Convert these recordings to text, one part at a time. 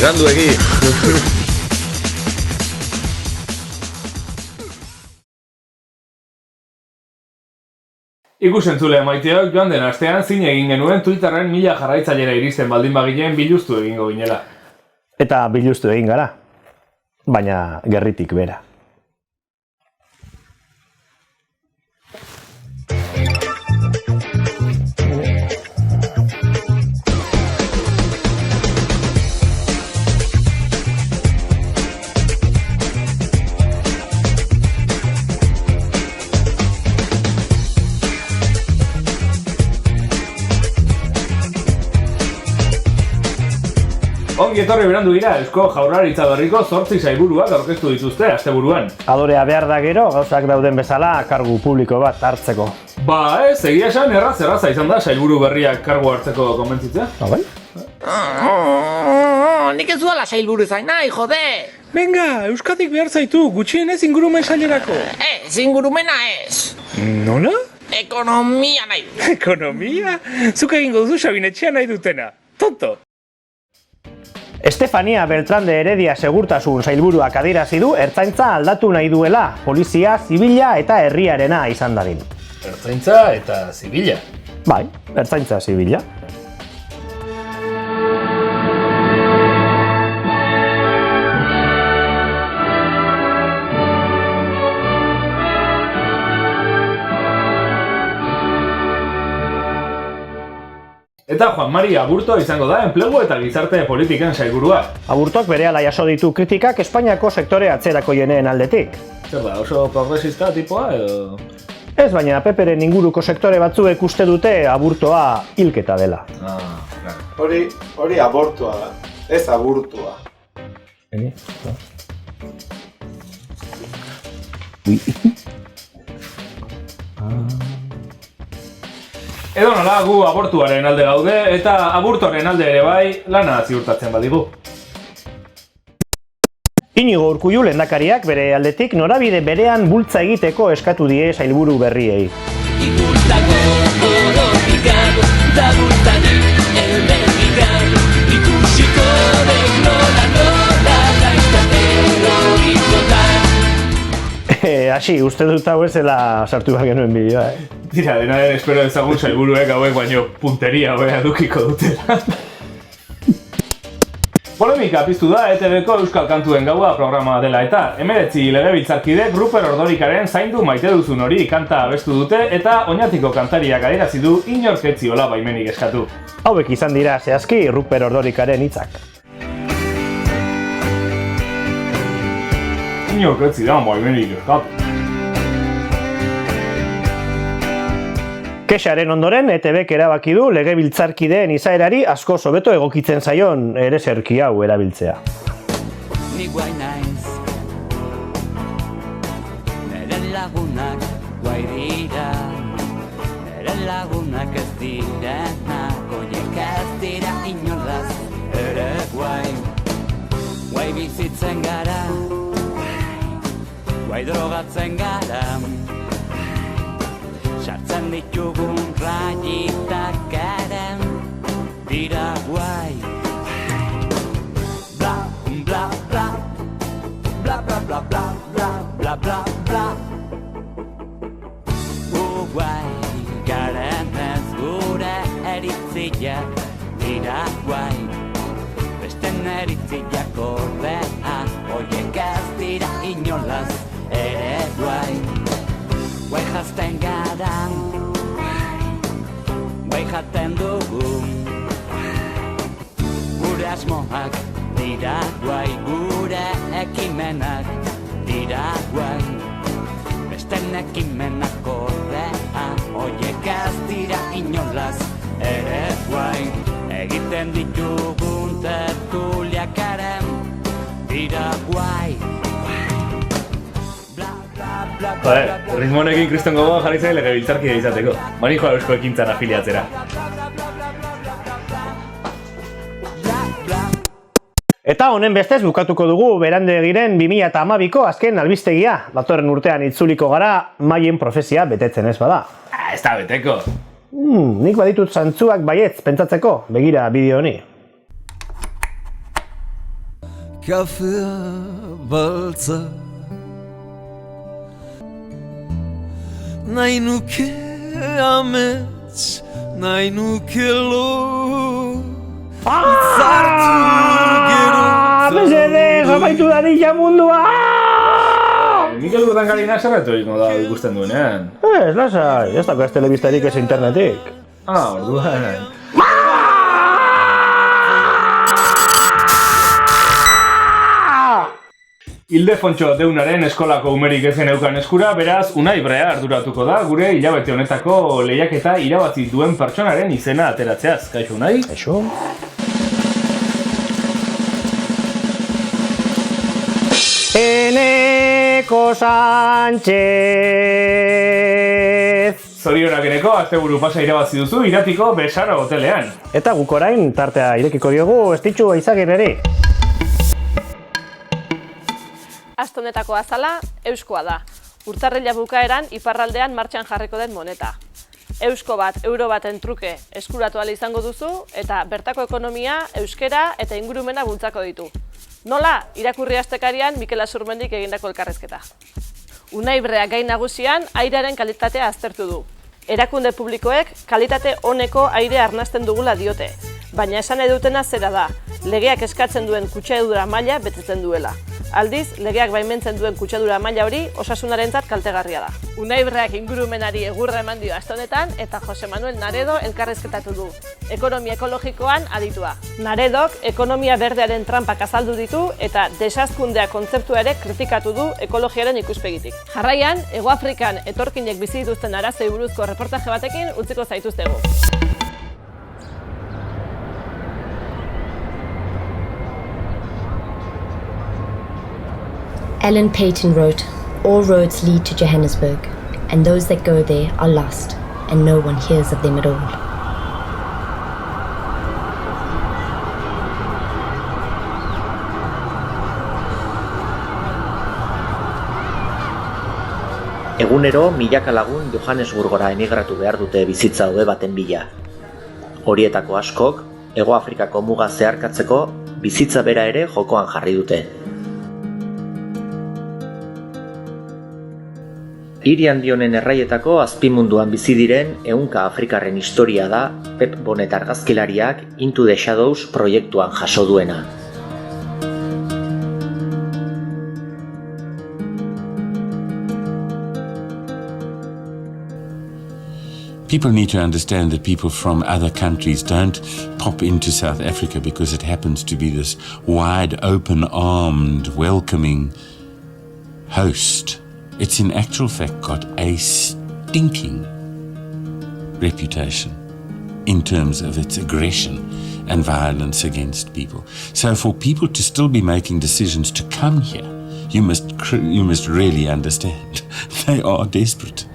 beranduegi. Ikusentzule maiteok, joan den astean zin egin genuen Twitterren 1000 jarraitzailera iristen baldin bagileen biluztu egingo ginela. Eta biluztu egin gara, baina gerritik bera. Ongi etorri berandu gira, Eusko Jaurlaritza berriko 8 sailburuak aurkeztu dituzte asteburuan. Adorea behar da gero, gauzak dauden bezala, kargu publiko bat hartzeko. Ba ez, egia esan erraza izan da sailburu berriak kargu hartzeko konbentzitzea. Bai? Nik ez duela sailburu zain nahi, jode! Venga, Euskadik behar zaitu, gutxienez ingurumen sailerako. Ingurumena ez. Nola? Ekonomia nahi. Ekonomia? Zuk egingo duzu Sabinetxea nahi dutena. Tonto! Estefania Beltrán de Heredia segurtasun sailburuak adierazi du ertzaintza aldatu nahi duela, polizia, zibila eta herriarena izan dadin. Ertzaintza eta zibila. Bai, ertzaintza zibila. Eta Juan Mari Aburto izango da enplegu eta gizarte politiken sailburua. Aburtok berehala jaso ditu kritikak Espainiako sektore atzerakoienen aldetik. Zer da, oso progresista tipoa edo? Ez, baina Peperen inguruko sektore batzuek uste dute aburtoa hilketa dela. Claro. Hori abortua da, ez aburtua. Edo nola gu abortuaren alde gaude eta aburtoren alde ere bai lana ziurtatzen badigu. Inigo Urkullu lehendakariak bere aldetik norabide berean bultza egiteko eskatu die sailburu berriei. Hasi, uste dut hau ezela sartu behar genuen bideoa, Tira, dena den espero ezagun sailburuek hauek baino punteria hobea dukiko dutela. Polemika piztu da ETV-ko Euskal Kantuen Gaua programa dela eta 19 legebiltzarkidek Ruper Ordorikaren Zaindu maite duzun hori kanta abestu dute eta Oñatiko kantariak adierazi du inork ez ziola baimenik eskatu. Hauek izan dira zehazki Ruper Ordorikaren hitzak. Inork ez zidan baimenik eskatu. Kexaren ondoren, ETVk erabaki du legebiltzarkideen izaerari asko hobeto egokitzen zaion ereserki hau erabiltzea. Ni guai naiz, nere lagunak guai dira, nere lagunak ez direnak, oiek ez dira inolaz ere guai. Guai bizitzen gara, guai drogatzen gara, sartzen ditugun rayitak eren dira guai. Bla, bla, bla, bla, bla, bla, bla, bla, bla, bla, bla. Guai, garen ez gure eritziak dira guai. Besten eritziak ordea, oiek ez dira inolaz ere guai. Guai jazten gara, guai jaten dugu, gure asmoak dira guai, gure ekimenak dira guai. Besten ekimenak ordea, oiek ez dira inolaz ere guai. Egiten ditugun tertuliakaren dira guai. Ritmo honekin kriston gogoa jarri zen legebiltzarkide izateko. Manijoa eusko ekintzan afiliatzera. Eta honen bestez bukatuko dugu Berandegiren 2012ko azken albistegia. Datorren urtean itzuliko gara maien profesia betetzen ez bada. Ez da beteko. Nik baditut zantzuak baietz pentsatzeko, begira bideo honi. kafea baltza. Nahi nuke amets, nahi nuke lo. Itzartu gero. Mesedez, amaitu dadila mundua! Mikel Urdangarina zerretu egin da ikusten duenean. Ez, lasai, ez dago ez telebistarik ez internetik. Orduan. Ildefontxo Deunaren eskolako umerik ezen eukan eskura, beraz, Unai Brea arduratuko da gure hilabete honetako lehiaketa irabazi duen pertsonaren izena ateratzeaz. Kaixo, Unai? Kaixo. Eneko Sánchez. Zorionak eneko, asteburu pasa irabazi duzu Iratiko Besaro hotelean. Eta guk orain tartea irekiko diogu Estitxu Eizagirreri. Aste honetako azala, euskoa da. Urtarrila bukaeran iparraldean martxan jarriko den moneta. Eusko bat, euro baten truke eskuratu ahal izango duzu eta bertako ekonomia, euskera eta ingurumena bultzako ditu. Nola, irakurri astekarian Mikel Azurmendik egindako elkarrezketa. Unai Brea gai nagusian airearen kalitatea aztertu du. Erakunde publikoek kalitate oneko aire arnasten dugula diote, baina esan edutena zera da, legeak eskatzen duen kutsadura maila betetzen duela. Aldiz, legeak baimentzen duen kutsadura maila hori osasunarentzat kaltegarria da. Unai Break ingurumenari egurra eman dio aste honetan eta Jose Manuel Naredo elkarrezketatu du, ekonomia ekologikoan aditua. Naredok ekonomia berdearen trampak azaldu ditu eta desazkundea kontzeptua ere kritikatu du ekologiaren ikuspegitik. Jarraian, Hego Afrikan etorkinek bizi dituzten arazoi buruzko reportaje batekin utziko zaituztegu. Ellen Payton wrote, "All roads lead to Johannesburg, and those that go there are lost, and no one hears of them at all." Egunero, milaka lagun Johannesburgora emigratu behar dute bizitza hobe baten bila. Horietako askok, Hego Afrikako muga zeharkatzeko bizitza bera ere jokoan jarri dute. Hiri handi honen erraietako azpimunduan bizi diren ehunka Afrikarren historia da Pep Bonet argazkilariak Into the Shadows proiektuan jaso duena. People need to understand that people from other countries don't pop into South Africa because it happens to be this wide, open-armed, welcoming host. It's in actual fact got a stinking reputation in terms of its aggression and violence against people. So for people to still be making decisions to come here, you must really understand they are desperate.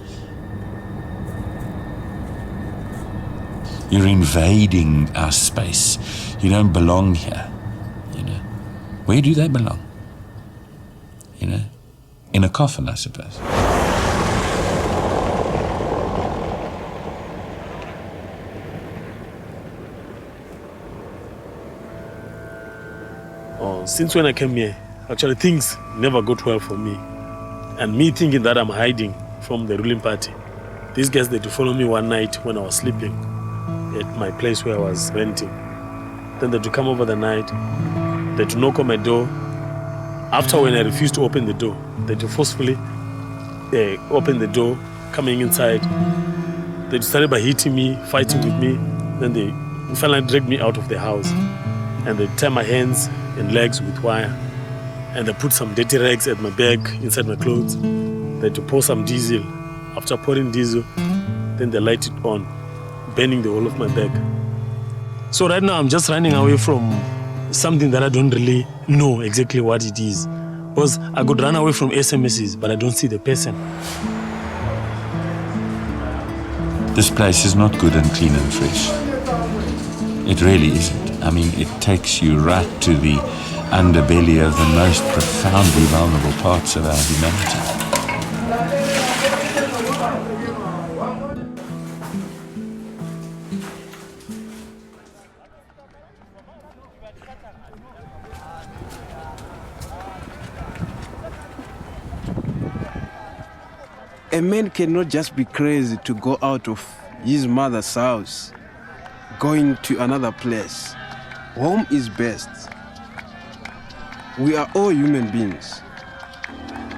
You're invading our space. You don't belong here. You know, where do they belong? You know, in a coffin, I suppose. Since when I came here, actually things never got well for me. And me thinking that I'm hiding from the ruling party. These guys, they follow me one night when I was sleeping at my place where I was renting. Then they come over the night, they knock on my door. After when I refused to open the door, they forcefully open the door, coming inside. They started by hitting me, fighting with me. Then they finally dragged me out of the house. And they tie my hands and legs with wire. And they put some dirty rags at my back, inside my clothes. They pour some diesel. After pouring diesel, then they light it on, burning the whole of my back. So right now I'm just running away from something that I don't really know exactly what it is. Because I could run away from SMSs, but I don't see the person. This place is not good and clean and fresh. It really isn't. I mean, it takes you right to the underbelly of the most profoundly vulnerable parts of our humanity. A man cannot just be crazy to go out of his mother's house, going to another place. Home is best. We are all human beings.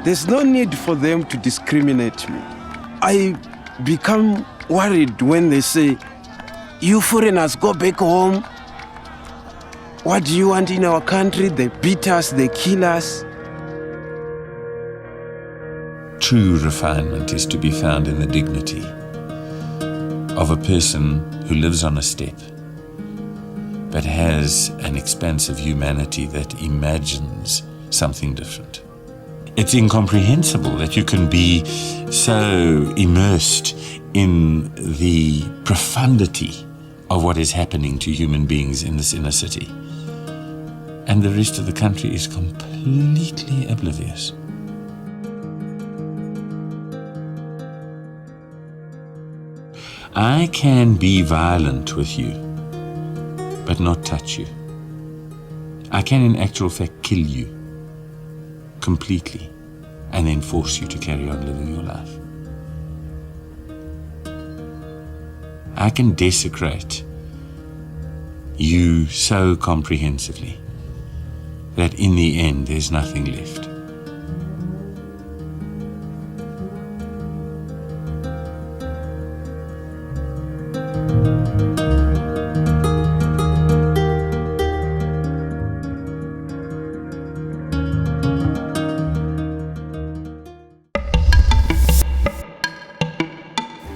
There's no need for them to discriminate me. I become worried when they say, "You foreigners, go back home. What do you want in our country? They beat us, they kill us." True refinement is to be found in the dignity of a person who lives on a step, but has an expanse of humanity that imagines something different. It's incomprehensible that you can be so immersed in the profundity of what is happening to human beings in this inner city, and the rest of the country is completely oblivious. I can be violent with you, but not touch you. I can in actual fact kill you completely and then force you to carry on living your life. I can desecrate you so comprehensively that in the end there's nothing left.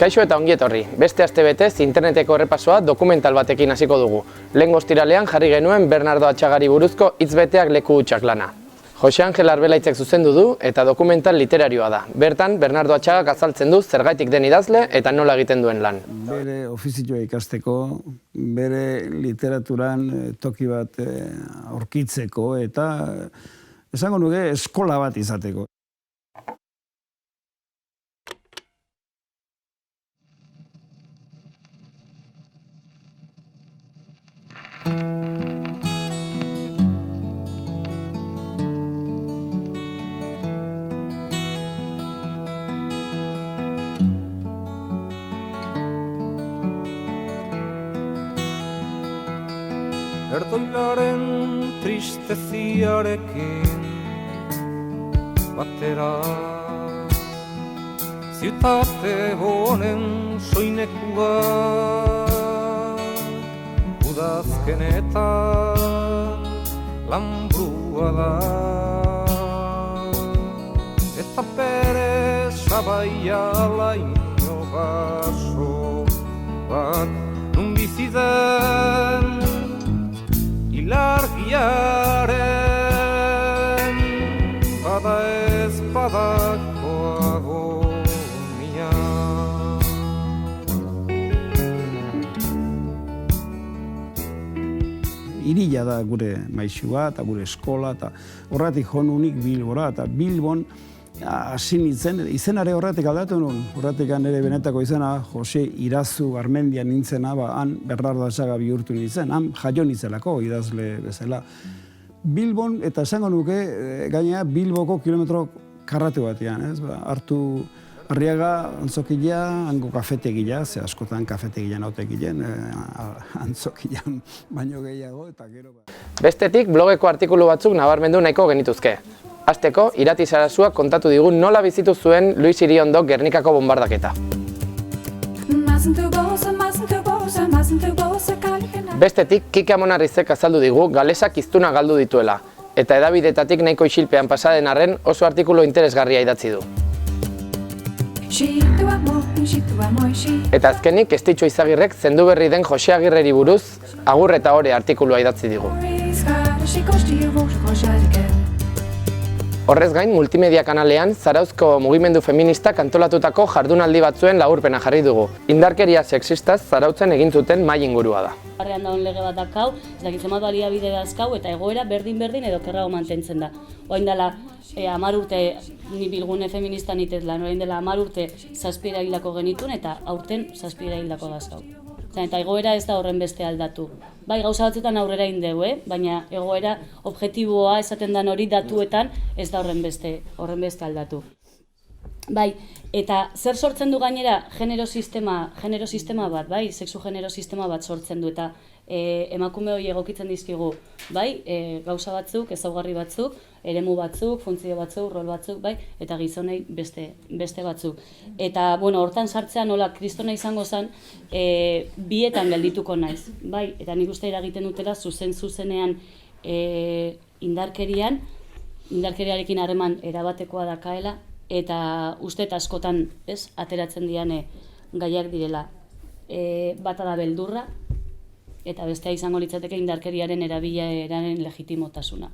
Kaixo eta ongi etorri. Beste astebetez interneteko errepasoa dokumental batekin hasiko dugu. Lehen ostiralean jarri genuen Bernardo Atxagari buruzko hitzbeteak leku hutsak lana. Jose Angel Arbelaitzek zuzendu du eta dokumental literarioa da. Bertan Bernardo Atxagak azaltzen du zergaitik den idazle eta nola egiten duen lan. Bere ofizioa ikasteko, bere literaturan toki bat aurkitzeko eta esango nuke eskola bat izateko. Erdoilaren tristeziarekin batera ziutate honen soinekua udazkenetan lambrua da eta bere sabaia laino baso bat nun bizi den ilargiaren bada ez badako agonia. Irila da gure maisua eta gure eskola eta horretik jonunik Bilbora eta Bilbon hasi nintzen, izenare horretik aldatu nuen, horretik nire benetako izena Jose Irazu Armendia nintzena, han Bernardo Atxaga bihurtu nintzen, han jaio nintzelako idazle bezala. Bilbon, eta esango nuke, gainera Bilboko kilometro karratu batean, hartu Arriaga antzokila, hango kafetegia, ze askotan kafetegia nautekilen, antzokilan baino gehiago eta gero. Bestetik, blogeko artikulu batzuk nabarmendu nahiko genituzke. Hasteko, Irati Sarasua kontatu digu nola bizitu zuen Luis Iriondok Gernikako bombardaketa. Bestetik, Kike Amonarrizek azaldu digu galesak hiztuna galdu dituela, eta hedabidetatik nahiko isilpean pasaden arren oso artikulu interesgarria idatzi du. Eta azkenik, Estitxo Izagirrek zendu berri den Jose Agirreri buruz Agur eta Ore artikulua idatzi digu. Horrez gain, multimedia kanalean Zarauzko mugimendu feministak antolatutako jardunaldi batzuen laburpena jarri dugu. Indarkeria sexistaz Zarautzen egin zuten mahai ingurua da. Barrean daun lege bat dakau, ez dakit zenbat baliabide dazkau eta egoera berdin-berdin edo kerrago mantentzen da. Oain dela 10 urte ni bilgune feminista nitez lan, orain dela 10 urte 7 hildako genitun eta aurten 7 hildako dazkau. Eta egoera ez da horren beste aldatu. Bai, gauza batzuetan aurrera indeu, baina egoera objektiboa esaten den hori datuetan ez da horren beste aldatu. Bai, eta zer sortzen du gainera genero sistema bat, bai, sexu genero sistema bat sortzen du, eta emakume hori egokitzen dizkigu, bai, gauza batzuk, ezaugarri batzuk, eremu batzuk, funtzio batzuk, rol batzuk, bai, eta gizonei beste batzuk. Eta, bueno, hortan sartzean nola kristona izango zen, bietan geldituko naiz, bai, eta nik uste eragiten dutela zuzenean indarkeriarekin harreman erabatekoa dakaela, eta uste eta askotan, ateratzen diane gaiak direla. Bata da beldurra, eta bestea izango litzateke indarkeriaren erabileraren legitimotasuna.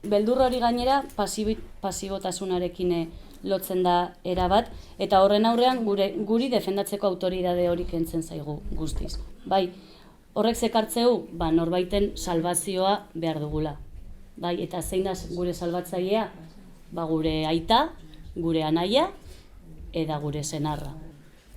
Beldur hori gainera pasibotasunarekin lotzen da erabat, eta horren aurrean guri defendatzeko autoridade hori kentzen zaigu guztiz. Bai, horrek zekartzeu, norbaiten salbazioa behar dugula. Bai, eta zein da gure salbatzailea? Gure aita, gure anaia, eta gure senarra.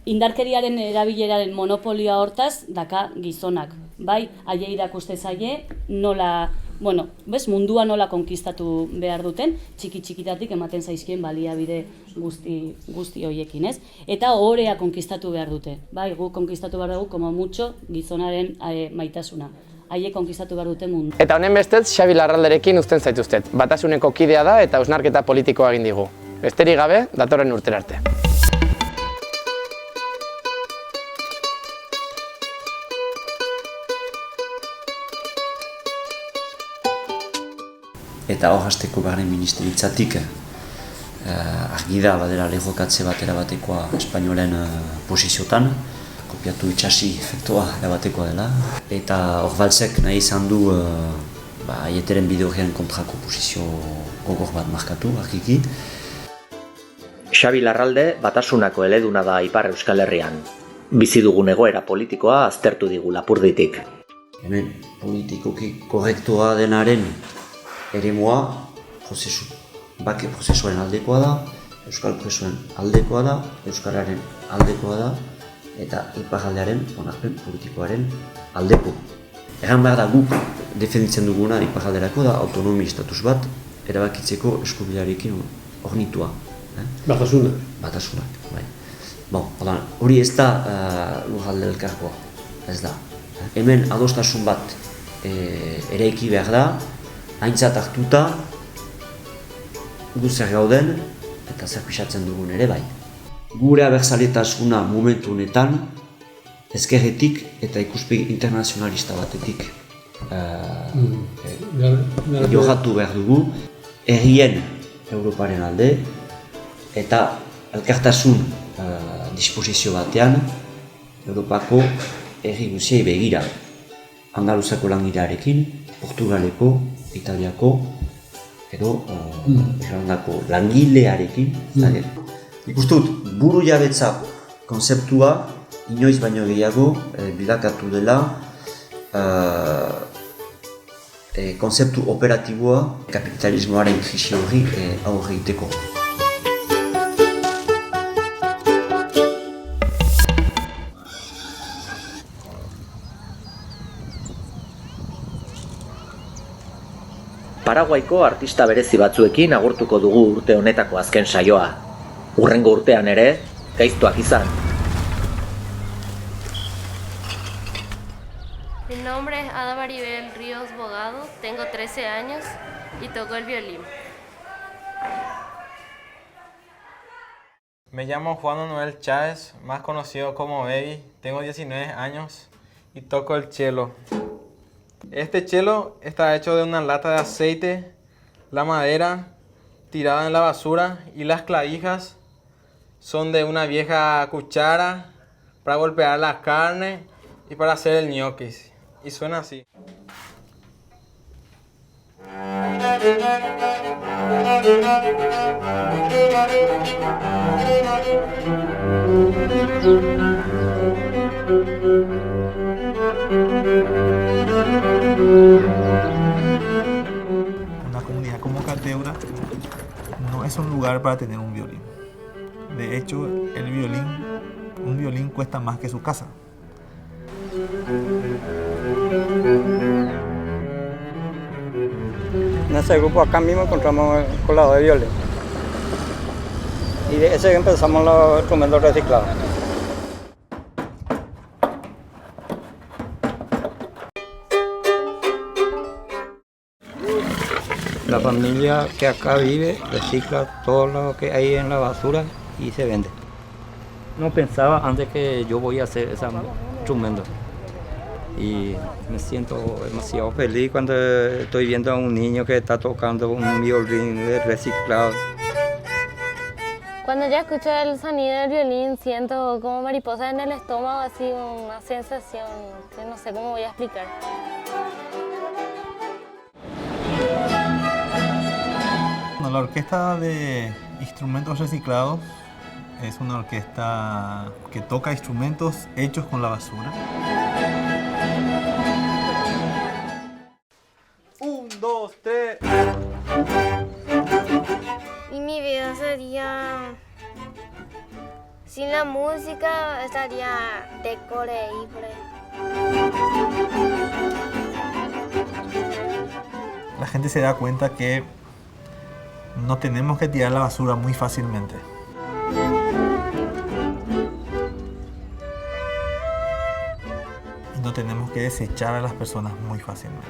Indarkeriaren erabileraren monopolioa hortaz daka gizonak. Bai, haiei irakuste zaie nola, mundua nola konkistatu behar duten, txiki-txikitatik ematen zaizkien baliabide guzti horiekin, ez? Eta ohorea konkistatu behar dute. Bai, gu konkistatu behar dugu, como mucho, gizonaren maitasuna. Haiek konkistatu behar dute mundu. Eta honen bestez, Xabi Larralderekin uzten zaituztet. Batasuneko kidea da eta hausnarketa politikoa egin digu. Besterik gabe, datorren urtera arte. Eta hor hasteko barren ministeritzatik argi da badera lehokatze bat erabatekoa espainolen posiziotan, kopiatu itxasi efektua erabatekoa dela. Eta hor balzek nahi izan du aieteren bide horrean kontrako posizio gogor bat markatu, argiki. Xabi Larralde batasunako eleduna da Ipar Euskal Herrian. Bizi dugun egoera politikoa aztertu digu Lapurditik. Hemen politikoki korrektua denaren eremua bake prozesuaren aldekoa da, euskal presoen aldekoa da, euskararen aldekoa da, eta iparraldearen onarpen politikoaren aldeko. Egan behar da guk defenditzen duguna iparralderako da autonomi estatus bat erabakitzeko eskubidearekin ornitua. Batasuna. Batasunak, bai. Hori ez da lurralde elkarkoa, ez da. Hemen adostasun bat eraiki behar da, aintzat hartuta gu zer gauden eta zer pisatzen dugun ere bai. Gure abertzaletasuna momentu honetan ezkerretik eta ikuspegi internazionalista batetik johatu behar dugu herrien Europaren alde eta elkartasun disposizio batean Europako herri guziei begira. Andaluzako langilearekin, Portugaleko, Italiako edo Irlandako langilearekin. Nik uste dut buru jabetza konzeptua inoiz baino gehiago bilakatu dela konzeptu operatiboa kapitalismoaren krisi horri aurre egiteko. Paraguaiko artista berezi batzuekin agurtuko dugu urte honetako azken saioa. Hurrengo urtean ere, gaiztuak izan. Mi nombre es Ada Maribel Ríos Bogado, tengo 13 años y toco el violín. Me llamo Juan Manuel Chávez, más conocido como Baby, tengo 19 años y toco el cello. Este cello está hecho de una lata de aceite, la madera tirada en la basura y las clavijas son de una vieja cuchara para golpear la carne y para hacer el ñoquis. Y suena así. Una comunidad como Caldeura no es un lugar para tener un violín. De hecho, un violín cuesta más que su casa. En ese grupo acá mismo encontramos el colado de violín. y de ese empezamos los instrumentos reciclados. La familia que acá vive recicla todo lo que hay en la basura y se vende. No pensaba antes que yo voy a hacer ese instrumento. Y me siento demasiado feliz cuando estoy viendo a un niño que está tocando un violín reciclado. Cuando ya escucho el sonido del violín siento como mariposa en el estómago, así una sensación que no sé cómo voy a explicar. Bueno, la orquesta de instrumentos reciclados es una orquesta que toca instrumentos hechos con la basura. 1, 2, 3. Y mi vida sería... Sin la música estaría decoreíble. La gente se da cuenta que no tenemos que tirar la basura muy fácilmente. Y no tenemos que desechar a las personas muy fácilmente.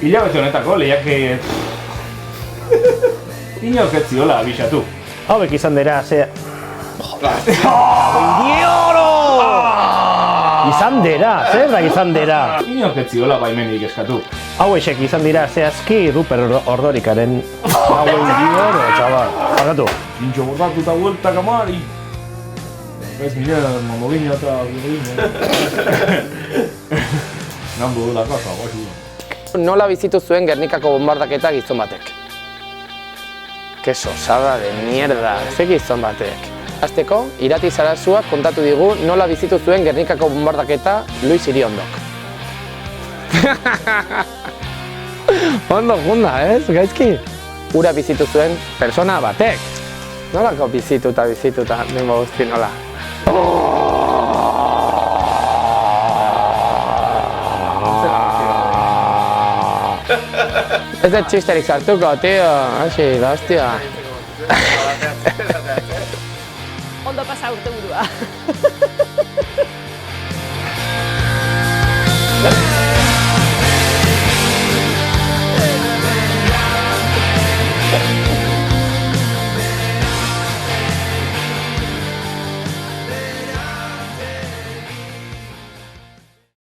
Hilabete honetako lehiake... Inork ez ziola abisatu. Hauek izan dira, ze... Izan dira, zer da izan dira? Inork ez ziola baimenik eskatu. Hauexek izan dira zehazki Ruper Ordorikaren... Hauek txabal. Parkatu. Pintxo bordatu eta bueltak amari. Ez mire, mamogina eta burgina. Nambu da kasa, guaxu. Nola bizitu zuen Gernikako bombardaketa gizon batek? Que sosada de mierda, ze gizon batek. Hasteko, Irati Sarasuak kontatu digu nola bizitu zuen Gernikako bombardaketa Luis Iriondok. Ondo junda, ez, gaizki? Ura bizitu zuen persona batek. Nolako bizituta, denbo guzti nola. Ez da txisterik sartuko, tío. Hasi, da hostia. Ondo pasa urte burua.